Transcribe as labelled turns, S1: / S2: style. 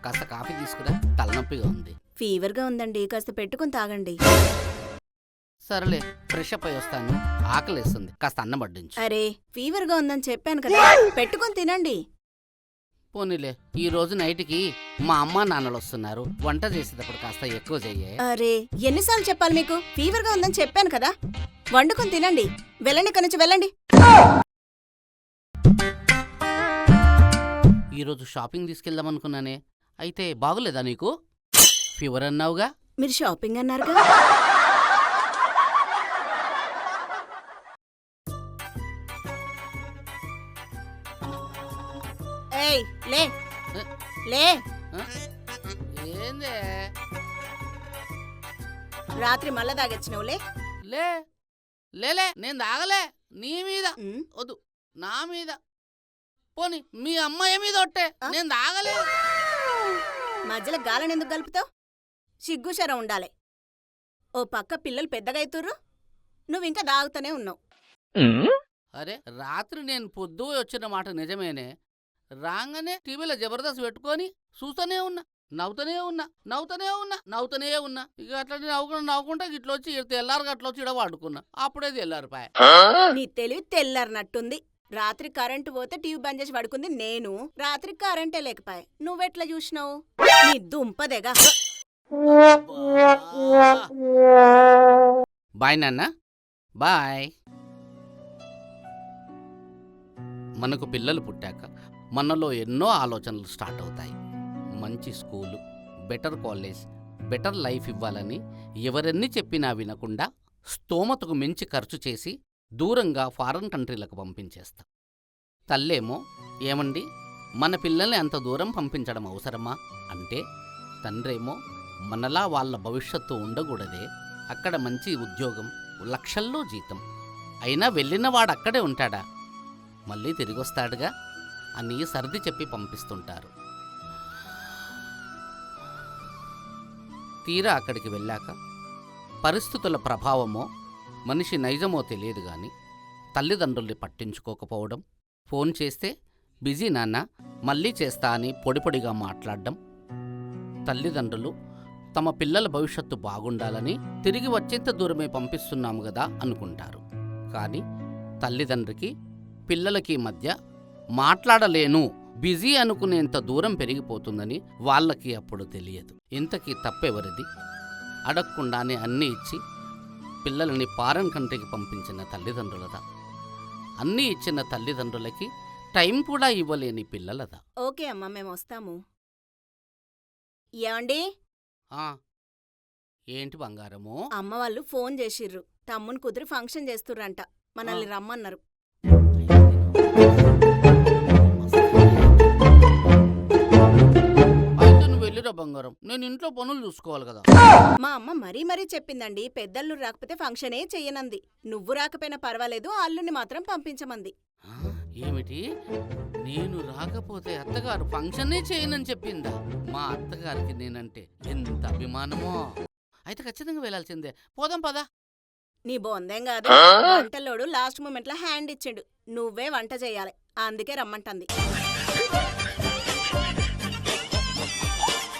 S1: కాస్త కాఫీ తీసుకురా, తలనొప్పిగా ఉంది.
S2: ఫీవర్గా ఉందండి, కాస్త పెట్టుకుని తాగండి.
S1: సరేలే, ఫ్రెష్ అప్ అయి వస్తాను. ఆకలేస్తుంది, కాస్త అన్నం వడ్డించు.
S2: అరే, ఫీవర్గా ఉందని చెప్పాను కదా, పెట్టుకుని తినండి.
S1: పోనీలే, ఈ రోజు నైట్కి మా అమ్మా నాన్నలు వస్తున్నారు. వంట చేసేటప్పుడు కాస్త ఎక్కువ చెయ్యే.
S2: అరే, ఎన్నిసార్లు చెప్పాలి మీకు? ఫీవర్గా ఉందని చెప్పాను కదా, వండుకొని తినండి. వెళ్ళండి, ఇక్కడి నుంచి వెళ్ళండి.
S1: ఈరోజు షాపింగ్ తీసుకెళ్దాం అనుకున్నానే, అయితే బాగులేదా నీకు? ఫీవర్ అన్నావుగా.
S2: మీరు షాపింగ్ అన్నారుగా. ఏయ్, లే లే.
S1: ఏందే?
S2: రాత్రి మళ్ళా తాగొచ్చినవులే.
S1: లే లేలే, నేను తాగలే. నీ మీద వద్దు, నా మీద. పోనీ మీ అమ్మాయి మీద ఒట్టే, నేను తాగలే.
S2: మధ్యలో గాలని ఎందుకు కలుపుతావు? సిగ్గుశర ఉండాలి. ఓ పక్క పిల్లలు పెద్దగా అవుతుర్రు, నువ్వింకా దాగుతూనే ఉన్నావు.
S1: అరే, రాత్రి నేను పొద్దు వచ్చిన మాట నిజమేనే. రాగానే టీవీలో జబర్దస్త్ పెట్టుకొని చూస్తూనే ఉన్నా, నవ్వుతూనే ఉన్నా. ఇక అట్లా నవ్వుకుంటా ఇట్లొచ్చి తెల్లారు అట్లొచ్చి ఇడ వాడుకున్నా. అప్పుడే తెల్లారిపాయ.
S2: నీ తెలివి తెల్లారినట్టుంది. రాత్రి కరెంటు పోతే టీవీ బంద్ చేసి పడుకుంది నేను. రాత్రి కరెంటే లేకపాయ, నువ్వెట్లా చూసినావు? నీ దుంపదేగా.
S1: బాయ్ నాన్న, బాయ్. మనకు పిల్లలు పుట్టాక మనలో ఎన్నో ఆలోచనలు స్టార్ట్ అవుతాయి. మంచి school, better college, better life ఇవ్వాలని ఎవరెన్ని చెప్పినా వినకుండా స్తోమతకు మించి ఖర్చు చేసి దూరంగా ఫారెన్ కంట్రీలకు పంపించేస్తాం. తల్లేమో, ఏమండి మన పిల్లల్ని అంత దూరం పంపించడం అవసరమా అంటే, తండ్రేమో, మనలా వాళ్ళ భవిష్యత్తు ఉండకూడదే, అక్కడ మంచి ఉద్యోగం, లక్షల్లో జీతం, అయినా వెళ్ళినవాడక్కడే ఉంటాడా, మళ్ళీ తిరిగొస్తాడుగా అని సర్ది చెప్పి పంపిస్తుంటారు. తీరా అక్కడికి వెళ్ళాక పరిస్థితుల ప్రభావమో మనిషి నైజమో తెలియదు గాని తల్లిదండ్రుల్ని పట్టించుకోకపోవడం, ఫోన్ చేస్తే బిజీ నాన్న మళ్ళీ చేస్తా అని పొడిపొడిగా మాట్లాడడం, తల్లిదండ్రులు తమ పిల్లల భవిష్యత్తు బాగుండాలని తిరిగి వచ్చేంత దూరమే పంపిస్తున్నాము కదా అనుకుంటారు. కానీ తల్లిదండ్రికి పిల్లలకి మధ్య మాట్లాడలేను, బిజీ అనుకునేంత దూరం పెరిగిపోతుందని వాళ్ళకి అప్పుడు తెలియదు. ఇంతకీ తప్పెవరిది? అడగకుండానే అన్నీ ఇచ్చి పిల్లలని ఫారెన్ కంట్రీకి పంపించిన తల్లిదండ్రులదా? అన్నీ ఇచ్చిన తల్లిదండ్రులకి టైం కూడా ఇవ్వలేని పిల్లలదా?
S2: ఓకే అమ్మా, మేము వస్తాము. ఏమండి?
S1: ఏంటి బంగారము?
S2: అమ్మ వాళ్ళు ఫోన్ చేసిర్రు, తమ్ముని కుదిరి ఫంక్షన్ చేస్తుర్రంట, మనల్ని రమ్మన్నారు.
S1: అయితే నువ్వు వెళ్ళిరా బంగారం, నేను ఇంట్లో పనులు చూసుకోవాలి కదా.
S2: మా అమ్మ మరీ చెప్పిందండి, పెద్దళ్ళు రాకపోతే ఫంక్షనే చెయ్యనంది. నువ్వు రాకపోయినా పర్వాలేదు, అల్లుని మాత్రం పంపించమంది.
S1: ఏమిటి, నేను రాకపోతే అత్తగారు ఫంక్షనే చేయనని చెప్పిందా? మా అత్తగారికి నేనంటే ఎంత అభిమానమో. అయితే ఖచ్చితంగా వెళ్ళాల్సిందే, పోదాం పదా.
S2: నీ బొందేం కాదు, వంటలోడు లాస్ట్ మూమెంట్ లో హ్యాండ్ ఇచ్చిండు, నువ్వే వంట చెయ్యాలి, అందుకే రమ్మంటుంది.